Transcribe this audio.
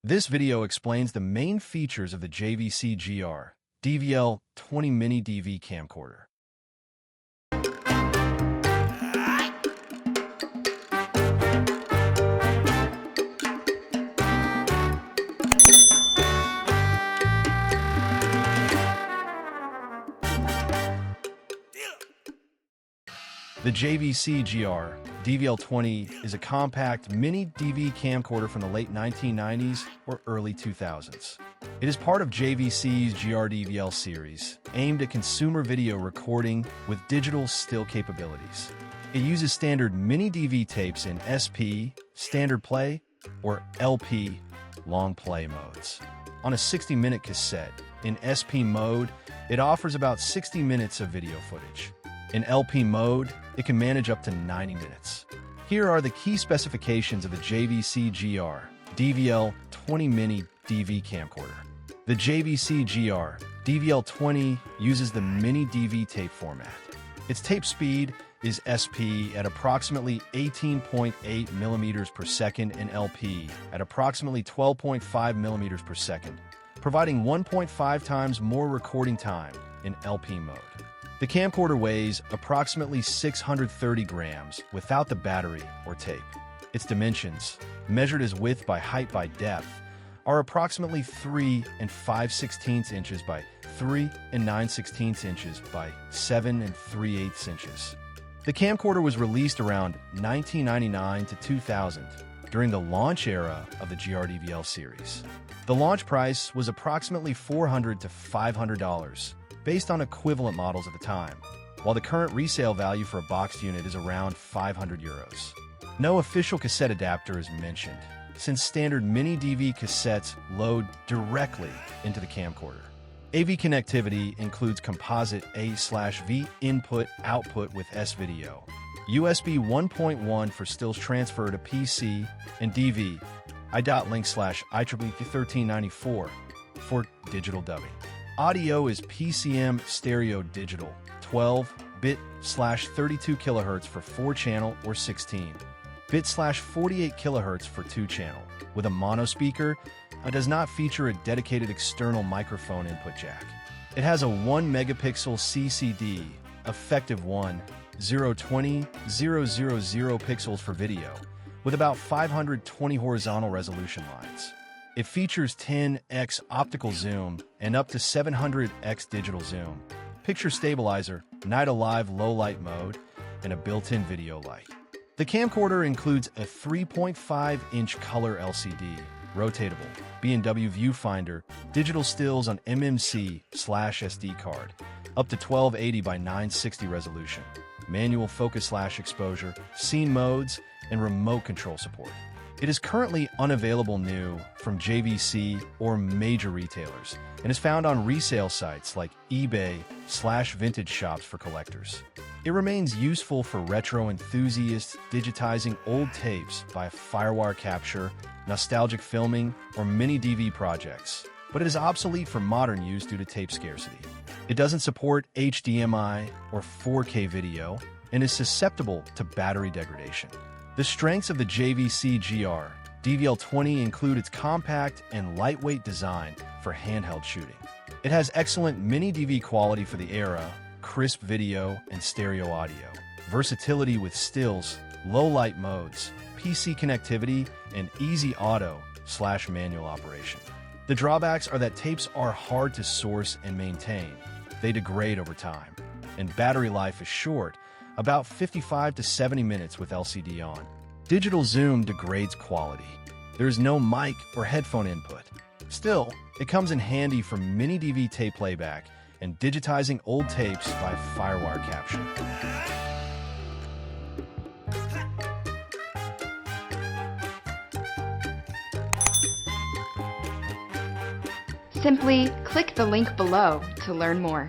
This video explains the main features of the JVC GR-DVL20 Mini DV camcorder. The JVC GR-DVL20 is a compact mini DV camcorder from the late 1990s or early 2000s. It is part of JVC's GR-DVL series, aimed at consumer video recording with digital still capabilities. It uses standard mini DV tapes in SP, standard play, or LP, long play modes. On a 60-minute cassette, in SP mode, it offers about 60 minutes of video footage. In LP mode, it can manage up to 90 minutes. Here are the key specifications of the JVC GR-DVL20 Mini DV camcorder. The JVC GR-DVL20 uses the Mini DV tape format. Its tape speed is SP at approximately 18.8 millimeters per second and LP at approximately 12.5 millimeters per second, providing 1.5 times more recording time in LP mode. The camcorder weighs approximately 630 grams without the battery or tape. Its dimensions, measured as width by height by depth, are approximately 3 5/16 inches by 3 9/16 inches by 7 3/8 inches. The camcorder was released around 1999 to 2000 during the launch era of the GR-DVL series. The launch price was approximately $400 to $500, based on equivalent models at the time, while the current resale value for a boxed unit is around 500 euros. No official cassette adapter is mentioned, since standard mini DV cassettes load directly into the camcorder. AV connectivity includes composite A/V input-output with S-video, USB 1.1 for stills transfer to PC, and DV, I.Link/IEEE1394 for digital dubbing. Audio is PCM stereo digital, 12-bit/32 kHz for 4-channel or 16-bit/48 kHz for 2-channel, with a mono speaker. It does not feature a dedicated external microphone input jack. It has a 1 megapixel CCD, effective 1.020/000 pixels for video, with about 520 horizontal resolution lines. It features 10x optical zoom and up to 700x digital zoom, picture stabilizer, night alive low light mode, and a built-in video light. The camcorder includes a 3.5-inch color LCD, rotatable, B&W viewfinder, digital stills on MMC/SD card, up to 1280 by 960 resolution, manual focus/exposure, scene modes, and remote control support. It is currently unavailable new from JVC or major retailers and is found on resale sites like eBay/vintage shops for collectors. It remains useful for retro enthusiasts digitizing old tapes via firewire capture, nostalgic filming, or mini DV projects, but it is obsolete for modern use due to tape scarcity. It doesn't support HDMI or 4K video and is susceptible to battery degradation. The strengths of the JVC GR-DVL20 include its compact and lightweight design for handheld shooting. It has excellent mini DV quality for the era, crisp video and stereo audio, versatility with stills, low light modes, PC connectivity, and easy auto/manual operation. The drawbacks are that tapes are hard to source and maintain. They degrade over time, and battery life is short, about 55 to 70 minutes with LCD on. Digital zoom degrades quality. There is no mic or headphone input. Still, it comes in handy for mini DV tape playback and digitizing old tapes by firewire capture. Simply click the link below to learn more.